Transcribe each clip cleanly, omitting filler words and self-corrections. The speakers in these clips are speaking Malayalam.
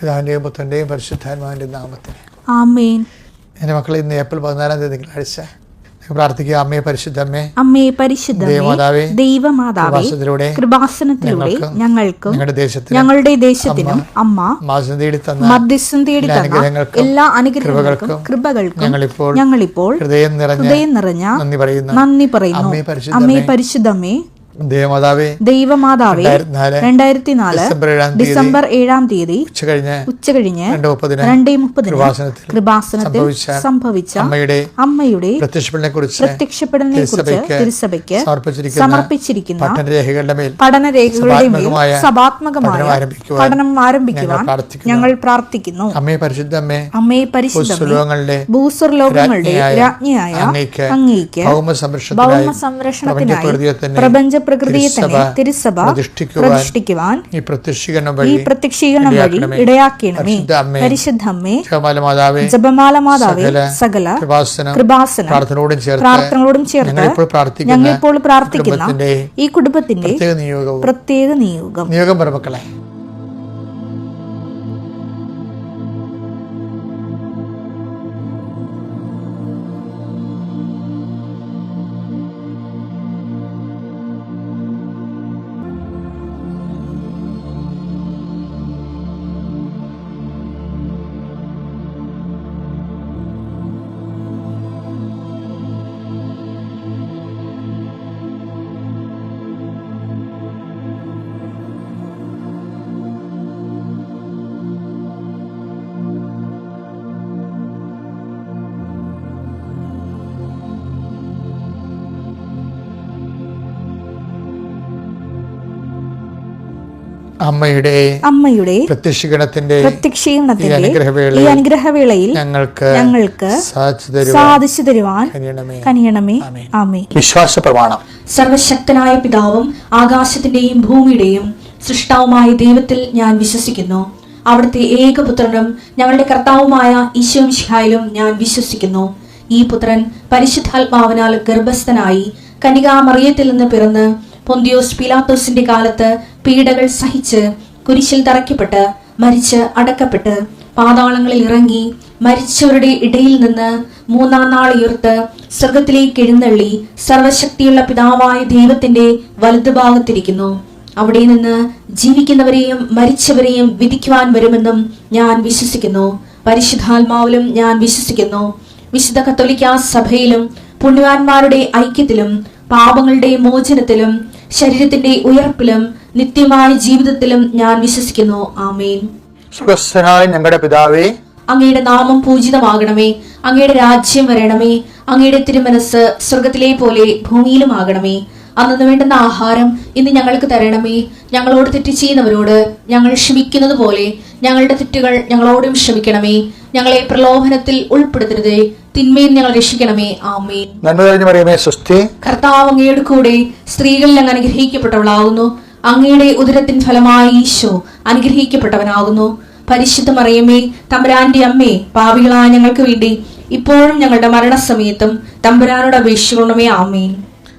പിതാവിൻ്റെയും പുത്രൻ്റെയും പരിശുദ്ധാത്മാവിൻ്റെയും നാമത്തിൽ ആമേൻ. എൻ്റെ മക്കളെ, ഇന്ന് ഏപ്രിൽ 14 തിങ്കളാഴ്ച പ്രാർത്ഥിക്കുക. അമ്മേ പരിശുദ്ധമ്മേ, അമ്മേ പരിശുദ്ധമേ, ദൈവമാതാവേ, കൃപാസനത്തിലൂടെ ഞങ്ങൾക്കും ഞങ്ങളുടെ ദേശത്തിനും അമ്മ മധ്യസ്ഥം തേടി തന്ന എല്ലാ അനുഗ്രഹങ്ങൾക്കും കൃപകൾക്കും ഞങ്ങളിപ്പോൾ ഹൃദയം നിറഞ്ഞ നന്ദി പറയുന്നു. അമ്മേ പരിശുദ്ധമേ, ദൈവമാതാവേ, 2004 ഡിസംബർ 7-ാം തീയതി ഉച്ചകഴിഞ്ഞ് 2:30 കൃപാസനത്തിൽ സംഭവിച്ച അമ്മയുടെ പ്രത്യക്ഷപ്പെടലിനെക്കുറിച്ച് തിരുസഭയ്ക്ക് സമർപ്പിച്ചിരിക്കുന്ന പഠനരേഖകളുടെ മേൽ സഭാത്മകമായ പഠനം ആരംഭിക്കുവാൻ ഞങ്ങൾ പ്രാർത്ഥിക്കുന്നു. അമ്മേ പരിശുദ്ധമേ, ഭൂസ്വർലോകങ്ങളുടെ രാജ്ഞിയായ അങ്ങേയ്ക്ക് ഭൗമ സംരക്ഷണത്തിനായി പ്രപഞ്ച പ്രകൃതിയെ തന്നെ തിരുസഭ പ്രതിഷ്ഠിക്കുവാൻ ഈ പ്രത്യക്ഷീകരണം വഴി ഇടയാക്കണമേ. പരിശുദ്ധമ്മേ, ജപമാല മാതാവേ, സകല കൃപാസന പ്രാർത്ഥനകളോടും ചേർത്ത് ഞങ്ങളിപ്പോൾ പ്രാർത്ഥിക്കുന്ന ഈ കുടുംബത്തിന്റെ പ്രത്യേക നിയോഗം മക്കളെ. അമ്മയുടെ പ്രത്യക്ഷീകരണത്തിന്റെ ഈ അനുഗ്രഹവേളയിൽ ഞങ്ങൾക്ക് സാധിച്ചു തരുവാൻ കനിയണമേ. ആമേൻ. വിശ്വാസ പ്രമാണം. സർവശക്തനായ പിതാവും ആകാശത്തിന്റെയും ഭൂമിയുടെയും സൃഷ്ടാവുമായ ദൈവത്തിൽ ഞാൻ വിശ്വസിക്കുന്നു. അവിടുത്തെ ഏകപുത്രനും ഞങ്ങളുടെ കർത്താവുമായ ഈശോ മിശിഹായിലും ഞാൻ വിശ്വസിക്കുന്നു. ഈ പുത്രൻ പരിശുദ്ധാത്മാവിനാൽ ഗർഭസ്ഥനായി കന്യകാമറിയത്തിൽ നിന്ന് പിറന്ന് പൊന്തിയോസ് പീലാത്തോസിന്റെ കാലത്ത് പീഡകൾ സഹിച്ച് കുരിശിൽ തറയ്ക്കപ്പെട്ട് മരിച്ച് അടക്കപ്പെട്ട് പാതാളങ്ങളിൽ ഇറങ്ങി മരിച്ചവരുടെ ഇടയിൽ നിന്ന് 3-ാം നാൾ ഉയർത്ത് സ്വർഗത്തിലേക്ക് എഴുന്നള്ളി സർവശക്തിയുള്ള പിതാവായ ദൈവത്തിന്റെ വലതുഭാഗത്തിരിക്കുന്നു. അവിടെ നിന്ന് ജീവിക്കുന്നവരെയും മരിച്ചവരെയും വിധിക്കുവാൻ വരുമെന്നും ഞാൻ വിശ്വസിക്കുന്നു. പരിശുദ്ധാത്മാവിലും ഞാൻ വിശ്വസിക്കുന്നു. വിശുദ്ധ കത്തോലിക്കാ സഭയിലും പുണ്യവാന്മാരുടെ ഐക്യത്തിലും പാപങ്ങളുടെ മോചനത്തിലും ശരീരത്തിന്റെ ഉയർപ്പിലും നിത്യമായ ജീവിതത്തിലും ഞാൻ വിശ്വസിക്കുന്നു. ആമേൻ. ഞങ്ങളുടെ പിതാവേ, അങ്ങയുടെ നാമം പൂജിതമാകണമേ. അങ്ങയുടെ രാജ്യം വരണമേ. അങ്ങയുടെ തിരുമനസ് സ്വർഗത്തിലെ പോലെ ഭൂമിയിലുമാകണമേ. അന്നു വേണ്ടുന്ന ആഹാരം ഇന്ന് ഞങ്ങൾക്ക് തരണമേ. ഞങ്ങളോട് തെറ്റ് ചെയ്യുന്നവരോട് ഞങ്ങൾ ക്ഷമിക്കുന്നത് പോലെ ഞങ്ങളുടെ തെറ്റുകൾ ഞങ്ങളോടും ക്ഷമിക്കണമേ. ഞങ്ങളെ പ്രലോഭനത്തിൽ ഉൾപ്പെടുത്തരുതേ, തിന്മയിൽ ഞങ്ങൾ രക്ഷിക്കണമേ. ആമേൻ. കർത്താവ് അങ്ങയുടെ കൂടെ സ്ത്രീകളിൽ അങ്ങ് അനുഗ്രഹിക്കപ്പെട്ടവളാകുന്നു. അങ്ങയുടെ ഉദരത്തിൻ ഫലമായി ഈശോ അനുഗ്രഹിക്കപ്പെട്ടവനാകുന്നു. പരിശുദ്ധ മറിയമേ, തമ്പുരാന്റെ അമ്മേ, പാപികളായ ഞങ്ങൾക്ക് വേണ്ടി ഇപ്പോഴും ഞങ്ങളുടെ മരണസമയത്തും തമ്പുരാനോട് അപേക്ഷിക്കണമേ. ആമേൻ.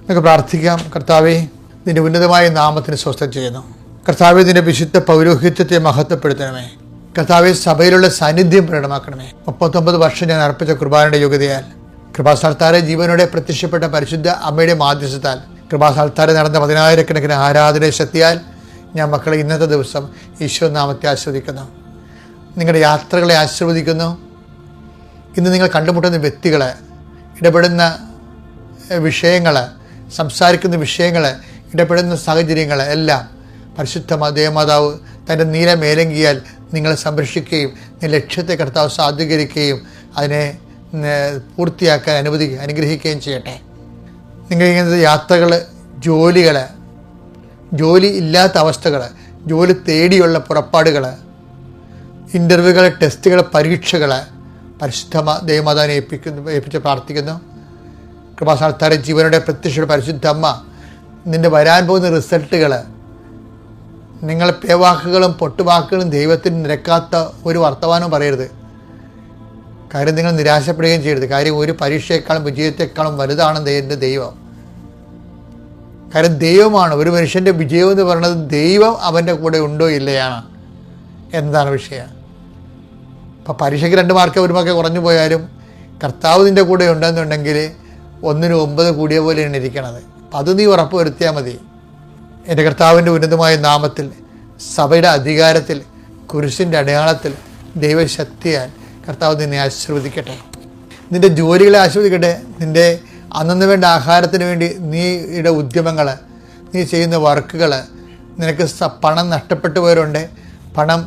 നമുക്ക് പ്രാർത്ഥിക്കാം. കർത്താവേ, നിന്റെ ഉന്നതമായ നാമത്തിന് സ്വസ്ഥം ചെയ്യുന്നു. കർത്താവേ, നിന്റെ വിശുദ്ധ പൗരോഹിത്യത്തെ മഹത്വപ്പെടുത്തണമേ. കർത്താവെ, സഭയിലുള്ള സാന്നിധ്യം പ്രകടമാക്കണമേ. 39 വർഷം ഞാൻ അർപ്പിച്ച കുർബാനയുടെ യോഗ്യതയാൽ കൃപാസ്ഥാനത്താരെ ജീവനോടെ പ്രത്യക്ഷപ്പെട്ട പരിശുദ്ധ അമ്മയുടെ മാധ്യസ്ഥത്താൽ കൃപാസ്ഥാനത്താരെ നടന്ന 10,000-കണക്കിന് ആരാധന ശക്തിയാൽ ഞാൻ മക്കളെ ഇന്നത്തെ ദിവസം ഈശോ നാമത്തെ ആസ്വദിക്കുന്നു. നിങ്ങളുടെ യാത്രകളെ ആശീർവദിക്കുന്നു. ഇന്ന് നിങ്ങൾ കണ്ടുമുട്ടുന്ന വ്യക്തികൾ, ഇടപെടുന്ന വിഷയങ്ങൾ, സംസാരിക്കുന്ന വിഷയങ്ങൾ, ഇടപെടുന്ന സാഹചര്യങ്ങൾ എല്ലാം പരിശുദ്ധ ദേവമാതാവ് തൻ്റെ നീല മേലങ്കിയാൽ നിങ്ങളെ സംരക്ഷിക്കുകയും ലക്ഷ്യത്തെ കർത്താവ് സാധൂകരിക്കുകയും അതിനെ പൂർത്തിയാക്കാൻ അനുഗ്രഹിക്കുകയും ചെയ്യട്ടെ. നിങ്ങൾ ഇങ്ങനത്തെ യാത്രകൾ, ജോലികൾ, ജോലി ഇല്ലാത്ത അവസ്ഥകൾ, ജോലി തേടിയുള്ള പുറപ്പാടുകൾ, ഇൻ്റർവ്യൂകൾ, ടെസ്റ്റുകൾ, പരീക്ഷകൾ പരിശുദ്ധ ദേവമാതാവിനെ ഏൽപ്പിച്ച് പ്രാർത്ഥിക്കുന്നു. കൃപാസ്ഥാനത്താരെ ജീവനോടെ പ്രത്യക്ഷയുടെ പരിശുദ്ധ അമ്മ നിൻ്റെ വരാൻ പോകുന്ന റിസൾട്ടുകൾ, നിങ്ങൾ പേവാക്കുകളും പൊട്ടുവാക്കുകളും ദൈവത്തിന് നിരക്കാത്ത ഒരു വർത്തമാനവും പറയരുത്. കാര്യം നിങ്ങൾ നിരാശപ്പെടുകയും ചെയ്യരുത്. കാര്യം ഒരു പരീക്ഷയെക്കാളും വിജയത്തെക്കാളും വലുതാണ് എൻ്റെ ദൈവം. കാര്യം ദൈവമാണ്. ഒരു മനുഷ്യൻ്റെ വിജയം എന്ന് പറയുന്നത് ദൈവം അവൻ്റെ കൂടെ ഉണ്ടോ ഇല്ലയാണ് എന്നതാണ് വിഷയം. അപ്പോൾ പരീക്ഷയ്ക്ക് 2 മാർക്ക് 1 മാർക്ക് കുറഞ്ഞു പോയാലും കർത്താവ് നിൻ്റെ കൂടെ ഉണ്ടെന്നുണ്ടെങ്കിൽ 1-ന് 9 കൂടിയ പോലെയാണ് ഇരിക്കണത്. അപ്പം അത് നീ ഉറപ്പ് വരുത്തിയാൽ മതി. എൻ്റെ കർത്താവിൻ്റെ ഉന്നതമായ നാമത്തിൽ, സഭയുടെ അധികാരത്തിൽ, കുരിശിൻ്റെ അടയാളത്തിൽ, ദൈവശക്തിയാൽ കർത്താവ് നിന്നെ ആശീർവദിക്കട്ടെ. നിൻ്റെ ജോലികളെ ആശീർവദിക്കട്ടെ. നിൻ്റെ അന്നു വേണ്ട ആഹാരത്തിന് വേണ്ടി നീയുടെ ഉദ്യമങ്ങൾ, നീ ചെയ്യുന്ന വർക്കുകൾ, നിനക്ക് പണം നഷ്ടപ്പെട്ടു പോയവരുണ്ട്, പണം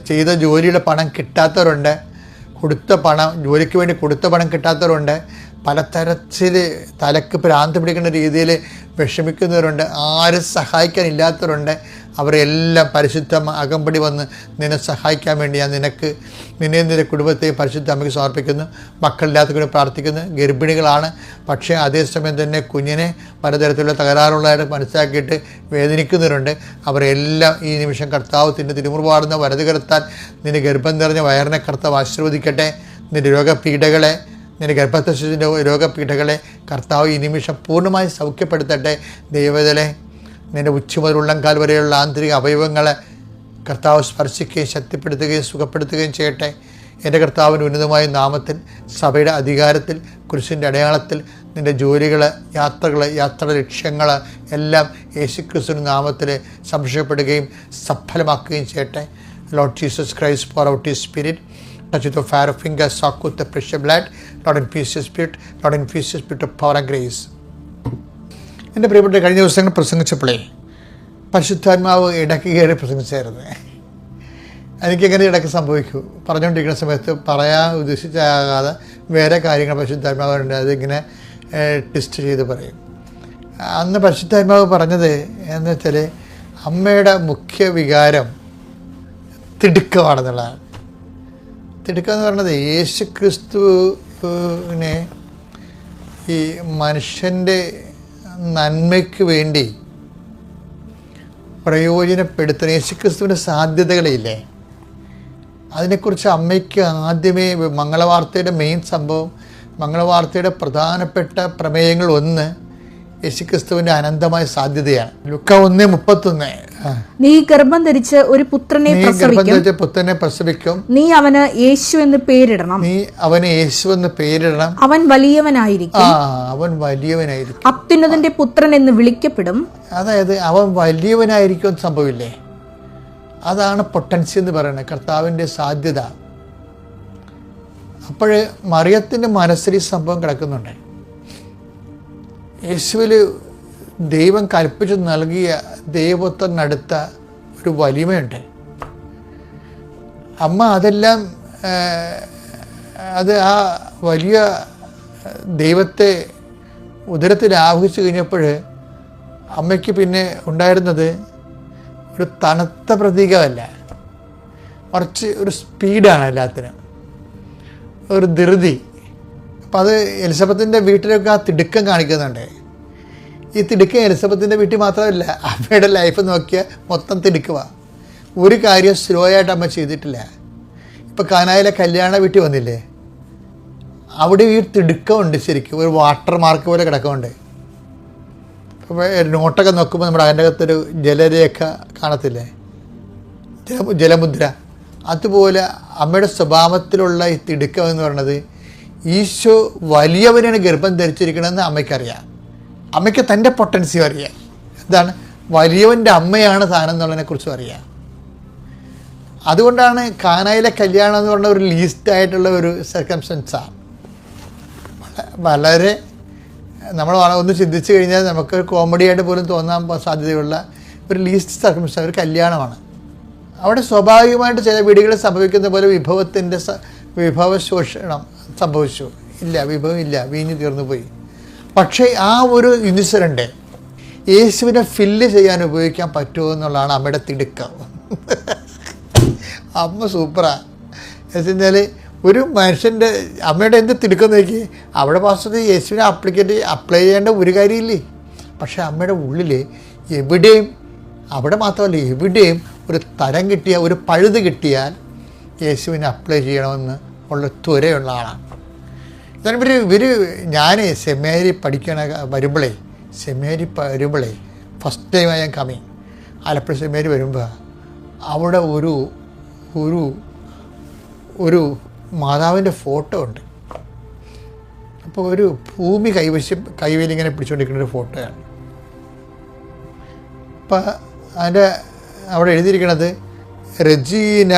ചെയ്ത ജോലിയുടെ പണം കിട്ടാത്തവരുണ്ട്, കൊടുത്ത പണം ജോലിക്ക് വേണ്ടി കൊടുത്ത പണം കിട്ടാത്തവരുണ്ട്, പലതരത്തിൽ തലക്ക് ഭ്രാന്ത് പിടിക്കുന്ന രീതിയിൽ വിഷമിക്കുന്നവരുണ്ട്, ആരും സഹായിക്കാനില്ലാത്തവരുണ്ട്. അവരെല്ലാം പരിശുദ്ധ അകമ്പടി വന്ന് നിന്നെ സഹായിക്കാൻ വേണ്ടി ഞാൻ നിന്നെയും നിൻ്റെ കുടുംബത്തെയും പരിശുദ്ധ അമ്മയ്ക്ക് സമർപ്പിക്കുന്നു. മക്കളില്ലാത്തവരെ പ്രാർത്ഥിക്കുന്നു. ഗർഭിണികളാണ്, പക്ഷേ അതേസമയം തന്നെ കുഞ്ഞിനെ പലതരത്തിലുള്ള തകരാറുള്ളതായിട്ട് മനസ്സിലാക്കിയിട്ട് വേദനിക്കുന്നവരുണ്ട്. അവരെല്ലാം ഈ നിമിഷം കർത്താവ് തിൻ്റെ തിരുമുറുപാടുന്ന വലതുകരത്താൽ നിന്റെ ഗർഭം നിറഞ്ഞ വയറിനെ കർത്താവ് ആശീർവദിക്കട്ടെ. നിൻ്റെ രോഗപീഠകളെ, നിൻ്റെ ഗർഭത്തെ ശിശുവിൻ്റെ രോഗപീഠകളെ കർത്താവ് ഈ നിമിഷം പൂർണ്ണമായി സൗഖ്യപ്പെടുത്തട്ടെ. ദൈവത്തിലെ നിൻ്റെ ഉച്ച മുതൽ ഉള്ളംകാൽ വരെയുള്ള ആന്തരിക അവയവങ്ങളെ കർത്താവ് സ്പർശിക്കുകയും ശക്തിപ്പെടുത്തുകയും സുഖപ്പെടുത്തുകയും ചെയ്യട്ടെ. എൻ്റെ കർത്താവിൻ്റെ ഉന്നതമായ നാമത്തിൽ, സഭയുടെ അധികാരത്തിൽ, കുരിശിൻ്റെ അടയാളത്തിൽ നിൻ്റെ ജോലികൾ, യാത്ര ലക്ഷ്യങ്ങൾ എല്ലാം യേശുക്രിസ്തുവിൻ്റെ നാമത്തിൽ സംരക്ഷിക്കപ്പെടുകയും സഫലമാക്കുകയും ചെയ്യട്ടെ. Lord Jesus Christ, pour out His Spirit, touch with the fire of fingers, soak with the precious blood. Lord, infuse Your Spirit, Lord, infuse Your Spirit of power and grace. എൻ്റെ പ്രിയപ്പെട്ട കഴിഞ്ഞ ദിവസങ്ങൾ പ്രസംഗിച്ചപ്പോഴേ പരിശുദ്ധാത്മാവ് ഇടയ്ക്ക് കയറി പ്രസംഗിച്ചായിരുന്നു. എനിക്കെങ്ങനെ ഇടയ്ക്ക് സംഭവിക്കൂ, പറഞ്ഞുകൊണ്ടിരിക്കുന്ന സമയത്ത് പറയാൻ ഉദ്ദേശിച്ചാകാതെ വേറെ കാര്യങ്ങൾ പരിശുദ്ധാത്മാവുണ്ട്, അതിങ്ങനെ ടെസ്റ്റ് ചെയ്ത് പറയും. അന്ന് പരിശുദ്ധാത്മാവ് പറഞ്ഞത് എന്ന് വെച്ചാൽ അമ്മയുടെ മുഖ്യ വികാരം തിടുക്കമാണെന്നുള്ളതാണ്. തിടുക്കം എന്ന് പറഞ്ഞത് യേശുക്രിസ്തുവിനെ ഈ മനുഷ്യൻ്റെ നന്മയ്ക്ക് വേണ്ടി പ്രയോജനപ്പെടുത്തുന്ന യേശുക്രിസ്തുവിൻ്റെ സാധ്യതകളില്ലേ, അതിനെക്കുറിച്ച് അമ്മയ്ക്ക് ആദ്യമേ മംഗളവാർത്തയുടെ മെയിൻ സംഭവം, മംഗളവാർത്തയുടെ പ്രധാനപ്പെട്ട പ്രമേയങ്ങൾ ഒന്ന് യേശുക്രിസ്തുവിൻ്റെ അനന്തമായ സാധ്യതയാണ്. ലുക്ക 1:31, നീ ഗർഭം ധരിച്ച് ഒരു പുത്രനെ പ്രസവിക്കും, നീ അവന് യേശു എന്ന് പേരിടണം, അവൻ വലിയവനായിരിക്കും, അത്യുന്നതന്റെ പുത്രൻ എന്ന് വിളിക്കപ്പെടും. അതായത് അവൻ വലിയവനായിരിക്കും സംഭവില്ലേ, അതാണ് പൊട്ടൻസി എന്ന് പറയുന്നത്, കർത്താവിൻ്റെ സാധ്യത. അപ്പോൾ മറിയത്തിൻ്റെ മനസ്സിൽ ഈ സംഭവം കിടക്കുന്നുണ്ട്. യേശുവിൽ ദൈവം കൽപ്പിച്ചു നൽകിയ ദൈവത്വത്തിനടുത്ത ഒരു വലിമയുണ്ട്. അമ്മ അതെല്ലാം ആ വലിയ ദൈവത്തെ ഉദരത്തിൽ ആവഹിച്ചു കഴിഞ്ഞപ്പോൾ അമ്മയ്ക്ക് പിന്നെ ഉണ്ടായിരുന്നത് ഒരു തണുത്ത പ്രതീകമല്ല, കുറച്ച് ഒരു സ്പീഡാണ് എല്ലാത്തിനും, ഒരു ധൃതി. അപ്പം അത് എലിസബത്തിൻ്റെ വീട്ടിലൊക്കെ ആ തിടുക്കം കാണിക്കുന്നുണ്ട്. ഈ തിടുക്കം എലിസബത്തിൻ്റെ വീട്ടിൽ മാത്രമല്ല, അമ്മയുടെ ലൈഫ് നോക്കിയാൽ മൊത്തം തിടുക്കമാണ്. ഒരു കാര്യം സ്ലോ ആയിട്ട് അമ്മ ചെയ്തിട്ടില്ല. ഇപ്പോൾ കാനായിലെ കല്യാണ വീട്ടിൽ വന്നില്ലേ, അവിടെ ഈ തിടുക്കമുണ്ട്, ശരിക്കും ഒരു വാട്ടർ മാർക്ക് പോലെ കിടക്കുന്നുണ്ട്. അപ്പോൾ നോട്ടൊക്കെ നോക്കുമ്പോൾ നമ്മുടെ അതിൻ്റെ അകത്തൊരു ജലരേഖ കാണത്തില്ലേ, ജലമുദ്ര, അതുപോലെ അമ്മയുടെ സ്വഭാവത്തിലുള്ള ഈ തിടുക്കം എന്ന് പറയുന്നത് ഈശോ വലിയവനാണ് ഗർഭം ധരിച്ചിരിക്കണമെന്ന് അമ്മയ്ക്കറിയാം. അമ്മയ്ക്ക് തൻ്റെ പൊട്ടൻസിയും അറിയാം, എന്താണ് വലിയവൻ്റെ അമ്മയാണ് താനം എന്നുള്ളതിനെക്കുറിച്ചും അറിയാം. അതുകൊണ്ടാണ് കാനായിലെ കല്യാണം എന്ന് പറഞ്ഞ ഒരു ലീസ്റ്റായിട്ടുള്ള ഒരു സർക്കംസ്റ്റൻസാണ്. വളരെ നമ്മൾ ഒന്ന് ചിന്തിച്ച് കഴിഞ്ഞാൽ നമുക്ക് കോമഡി ആയിട്ട് പോലും തോന്നാൻ സാധ്യതയുള്ള ഒരു ലീസ്റ്റ് സർക്കംസ്റ്റൻസ്, ഒരു കല്യാണമാണ്. അവിടെ സ്വാഭാവികമായിട്ട് ചില വീടുകളിൽ സംഭവിക്കുന്ന പോലെ വിഭവശോഷണം സംഭവിച്ചു ഇല്ല, വിഭവം ഇല്ല, വീഞ്ഞു തീർന്നു പോയി. പക്ഷേ ആ ഒരു ഇൻസിഡൻറ്റ് യേശുവിനെ ഫില്ല് ചെയ്യാൻ ഉപയോഗിക്കാൻ പറ്റുമോ എന്നുള്ളതാണ് അമ്മയുടെ തിടുക്കം. അമ്മ സൂപ്പറാണ്. എന്ന് വെച്ചാൽ ഒരു മനുഷ്യൻ്റെ അമ്മയുടെ എന്ത് തിടുക്കം നോക്കി, അവിടെ പാസ്റ്റർ യേശുവിനെ അപ്ലൈ ചെയ്യേണ്ട ഒരു കാര്യമില്ലേ. പക്ഷേ അമ്മയുടെ ഉള്ളിൽ എവിടെയും, അവിടെ മാത്രമല്ല എവിടെയും ഒരു തരം കിട്ടിയാൽ, ഒരു പഴുത് കിട്ടിയാൽ യേശുവിനെ അപ്ലൈ ചെയ്യണമെന്ന് ഉള്ള ത്വരയുള്ള ആളാണ്. ഞാൻ സെമിനാരി വരുമ്പോഴേ ഫസ്റ്റ് ടൈമാണ് ഞാൻ കമ്മിങ് ആലപ്പുഴ സെമിനാരി വരുമ്പോൾ അവിടെ ഒരു ഒരു മാതാവിൻ്റെ ഫോട്ടോ ഉണ്ട്. അപ്പോൾ ഒരു ഭൂമി കൈവേലിങ്ങനെ പിടിച്ചുകൊണ്ടിരിക്കുന്ന ഒരു ഫോട്ടോയാണ്. അപ്പം അതിൻ്റെ അവിടെ എഴുതിയിരിക്കുന്നത് റെജീന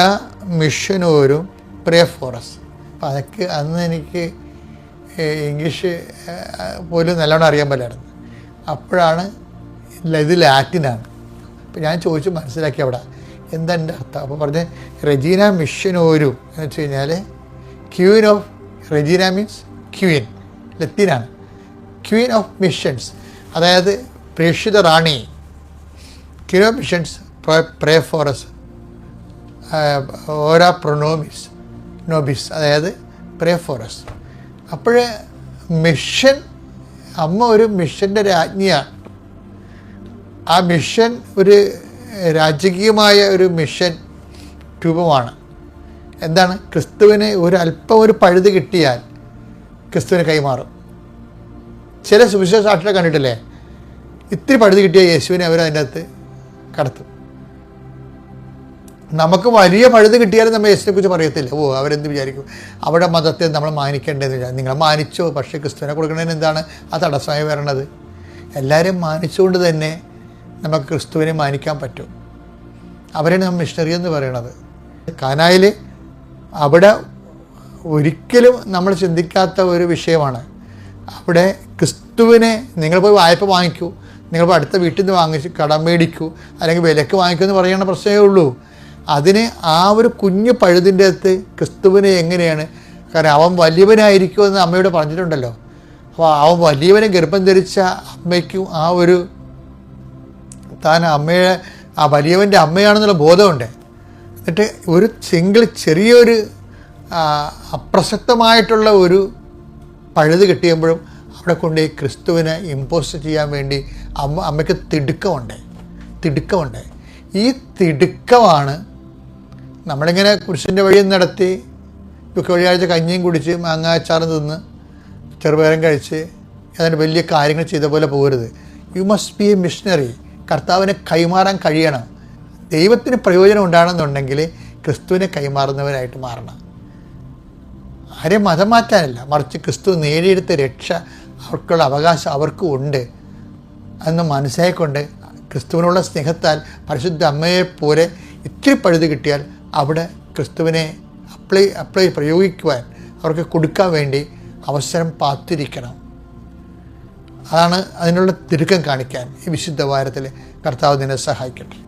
മിഷനോരും പ്രേ ഫോറസ്. അപ്പം അതൊക്കെ അന്ന് എനിക്ക് ഇംഗ്ലീഷ് പോലും നല്ലോണം അറിയാൻ പറ്റില്ലായിരുന്നു. അപ്പോഴാണ് ഇത് ലാറ്റിനാണ്. അപ്പോൾ ഞാൻ ചോദിച്ചു മനസ്സിലാക്കി അവിടെ എന്താ എൻ്റെ അർത്ഥം. അപ്പോൾ പറഞ്ഞ് റെജീന മിഷനോരും എന്ന് വെച്ച് കഴിഞ്ഞാൽ ക്വീൻ ഓഫ് റെജീന മീൻസ് ക്വീൻ, ലത്തീനാണ്. ക്വീൻ ഓഫ് മിഷൻസ്, അതായത് പ്രേക്ഷിത റാണി. ക്വീൻ ഓഫ് മിഷൻസ് പ്രേ ഫോറസ് ഓരാ പ്രൊനോമിസ് നോബിസ്, അതായത് പ്രേ ഫോറസ്. അപ്പോൾ മിഷൻ, അമ്മ ഒരു മിഷൻ്റെ രാജ്ഞിയാണ്. ആ മിഷൻ ഒരു രാജകീയമായ ഒരു മിഷൻ രൂപമാണ്. എന്താണ്? ക്രിസ്തുവിന് ഒരല്പം ഒരു പഴുത് കിട്ടിയാൽ ക്രിസ്തുവിന് കൈമാറും. ചില സുവിശേഷ സാക്ഷികളെ കണ്ടിട്ടില്ലേ, ഇത്തിരി പഴുത് കിട്ടിയ യേശുവിനെ അവരതിൻ്റെ അകത്ത് കടത്തും. നമുക്ക് വലിയ പഴുത് കിട്ടിയാലും നമ്മൾ യേശുവിനെ കുറിച്ച് പറയത്തില്ല. അവരെന്ത് വിചാരിക്കും, അവിടെ മതത്തെ നമ്മൾ മാനിക്കേണ്ടതെന്ന് വിചാരിക്കും. നിങ്ങൾ മാനിച്ചോ, പക്ഷേ ക്രിസ്തുവിനെ കൊടുക്കുന്നതിന് എന്താണ് ആ തടസ്സമായി വരണത്? എല്ലാവരും മാനിച്ചുകൊണ്ട് തന്നെ നമുക്ക് ക്രിസ്തുവിനെ മാനിക്കാൻ പറ്റും. അവരാണ് നമ്മൾ മിഷണറി എന്ന് പറയണത്. കാനായിൽ അവിടെ ഒരിക്കലും നമ്മൾ ചിന്തിക്കാത്ത ഒരു വിഷയമാണ്. അവിടെ ക്രിസ്തുവിനെ നിങ്ങൾ പോയി വായ്പ വാങ്ങിക്കൂ, നിങ്ങൾ പോയി അടുത്ത വീട്ടിൽ നിന്ന് വാങ്ങിച്ച് കടം മേടിക്കൂ, അല്ലെങ്കിൽ വിലക്ക് വാങ്ങിക്കൂ എന്ന് പറയുന്ന പ്രശ്നമേ ഉള്ളൂ. അതിന് ആ ഒരു കുഞ്ഞു പഴുതിൻ്റെ അകത്ത് ക്രിസ്തുവിനെ എങ്ങനെയാണ്, കാരണം അവൻ വലിയവനായിരിക്കുമെന്ന് അമ്മയോട് പറഞ്ഞിട്ടുണ്ടല്ലോ. അപ്പോൾ അവൻ വലിയവനെ ഗർഭം ധരിച്ച അമ്മയ്ക്കും ആ ഒരു താൻ അമ്മയെ ആ വലിയവൻ്റെ അമ്മയാണെന്നുള്ള ബോധമുണ്ട്. എന്നിട്ട് ഒരു ചെറിയൊരു അപ്രസക്തമായിട്ടുള്ള ഒരു പഴുത് കിട്ടിയപ്പോഴും അവിടെ കൊണ്ട് ക്രിസ്തുവിനെ ഇമ്പോസ് ചെയ്യാൻ വേണ്ടി അമ്മയ്ക്ക് തിടുക്കമുണ്ട്. ഈ തിടുക്കമാണ് നമ്മളിങ്ങനെ കുരിശിൻ്റെ വഴി നടത്തി വെള്ളിയാഴ്ച കഞ്ഞിയും കുടിച്ച് മാങ്ങാച്ചാറും തിന്ന് ചെറുപയറും കഴിച്ച് അതിന് വലിയ കാര്യങ്ങൾ ചെയ്ത പോലെ പോകരുത്. You must be A missionary. കർത്താവിനെ കൈമാറാൻ കഴിയണം. ദൈവത്തിന് പ്രയോജനം ഉണ്ടാകണമെന്നുണ്ടെങ്കിൽ ക്രിസ്തുവിനെ കൈമാറുന്നവരായിട്ട് മാറണം. ആരെയും മതം മാറ്റാനല്ല, മറിച്ച് ക്രിസ്തു നേടിയെടുത്ത രക്ഷ അവർക്കുള്ള അവകാശം അവർക്കും ഉണ്ട് എന്ന് മനസ്സിലായിക്കൊണ്ട് ക്രിസ്തുവിനുള്ള സ്നേഹത്താൽ പരിശുദ്ധ അമ്മയെപ്പോലെ ഇത്തിരി പഴുത് കിട്ടിയാൽ അവിടെ ക്രിസ്തുവിനെ പ്രയോഗിക്കുവാൻ അവർക്ക് കൊടുക്കാൻ വേണ്ടി അവസരം പാത്തിരിക്കണം. അതാണ് അതിനുള്ള തിടുക്കം കാണിക്കാൻ ഈ വിശുദ്ധ വാരത്തിൽ കർത്താവ് നിന്നെ സഹായിക്കട്ടെ.